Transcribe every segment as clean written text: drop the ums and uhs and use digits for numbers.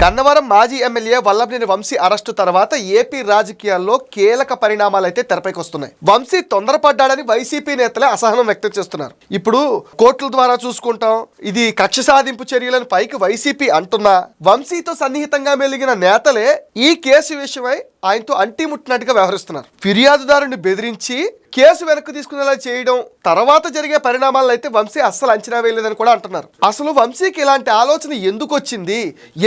గన్నవరం మాజీ MLA Vallabhaneni Vamsi arrest తర్వాత AP రాజకీయాల్లో కీలక పరిణామాలు అయితే తెరపైకి వస్తున్నాయి. వంశీ తొందరపడ్డాడని వైసీపీ నేతలే అసహనం వ్యక్తం చేస్తున్నారు. ఇప్పుడు కోర్టుల ద్వారా చూసుకుంటాం, ఇది కక్ష సాధింపు చర్యలను పైకి వైసీపీ అంటున్నా, వంశీతో సన్నిహితంగా మెలిగిన నేతలే ఈ కేసు విషయమై ఆయనతో అంటిముట్టినట్టుగా వ్యవహరిస్తున్నారు. ఫిర్యాదుదారుని బెదిరించి కేసు వెనక్కి తీసుకునేలా చేయడం, తర్వాత జరిగే పరిణామాలను అయితే వంశీ అస్సలు అంచనా వేయలేదని కూడా అంటున్నారు. అసలు వంశీకి ఇలాంటి ఆలోచన ఎందుకు వచ్చింది,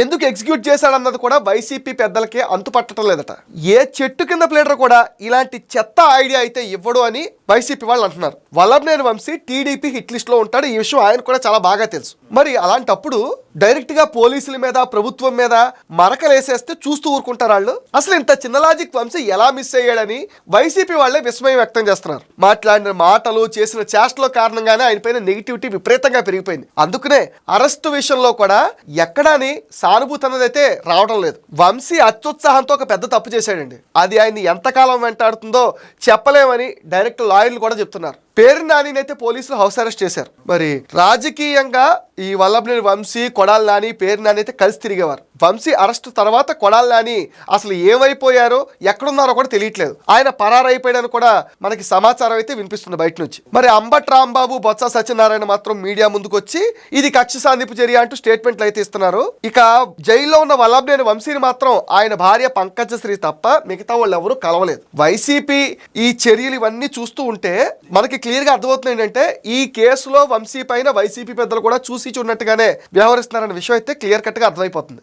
ఎందుకు ఎగ్జిక్యూట్ చేశాడన్నది కూడా వైసీపీ పెద్దలకే అంతుపట్టడం లేదట. ఏ చెట్టు కింద ప్లేడర్ కూడా ఇలాంటి చెత్త ఐడియా అయితే ఇవ్వడు అని వైసీపీ వాళ్ళు అంటున్నారు. వల్లభనేని వంశీ టీడీపీ హిట్ లిస్ట్ లో ఉంటాడు, ఈ విషయం ఆయన కూడా చాలా బాగా తెలుసు. మరి అలాంటప్పుడు డైరెక్ట్ గా పోలీసుల మీద, ప్రభుత్వం మీద మరకలేసేస్తే చూస్తూ ఊరుకుంటారు వాళ్ళు? అసలు ఇంత చిన్న లాజిక్ వంశీ ఎలా మిస్ అయ్యాడని వైసీపీ వాళ్ళే విస్మయం వ్యక్తం చేస్తున్నారు. మాట్లాడిన మాటలు, చేసిన చేష్టల కారణంగానే ఆయన పైన నెగిటివిటీ విపరీతంగా పెరిగిపోయింది. అందుకనే అరెస్టు విషయంలో కూడా ఎక్కడాని సానుభూతి అన్నది అయితే రావడం లేదు. వంశీ అత్యుత్సాహంతో ఒక పెద్ద తప్పు చేశాడండి. అది ఆయన్ని ఎంతకాలం వెంటాడుతుందో చెప్పలేమని డైరెక్ట్ లాయర్లు కూడా చెప్తున్నారు. పేరు నానిని అయితే పోలీసులు హౌస్ అరెస్ట్ చేశారు. మరి రాజకీయంగా ఈ వల్లభనేని వంశీ, కొడాలి నాని, పేరు నాని అయితే కలిసి తిరిగేవారు. వంశీ అరెస్ట్ తర్వాత కొడాలి నాని అసలు ఏమైపోయారో, ఎక్కడున్నారో కూడా తెలియట్లేదు. ఆయన పరారైపోయాడని కూడా మనకి సమాచారం అయితే వినిపిస్తుంది బయట నుంచి. మరి అంబట్ రాంబాబు, బొత్స సత్యనారాయణ మాత్రం మీడియా ముందుకు వచ్చి ఇది కక్ష సాధింపు చర్య అంటూ స్టేట్మెంట్లు అయితే ఇస్తున్నారు. ఇక జైల్లో ఉన్న వల్లభనేని వంశీని మాత్రం ఆయన భార్య పంకజశ్రీ తప్ప మిగతా వాళ్ళు ఎవరు కలవలేదు. వైసీపీ ఈ చర్యలు ఇవన్నీ చూస్తూ ఉంటే మనకి క్లియర్ గా అర్థమవుతుంది ఏంటంటే ఈ కేసులో వంశీ పైన వైసీపీ పెద్దలు కూడా చూసి చూడనట్టుగానే వ్యవహరిస్తున్నారనే విషయం అయితే క్లియర్ కట్ గా అర్థమైపోతుంది.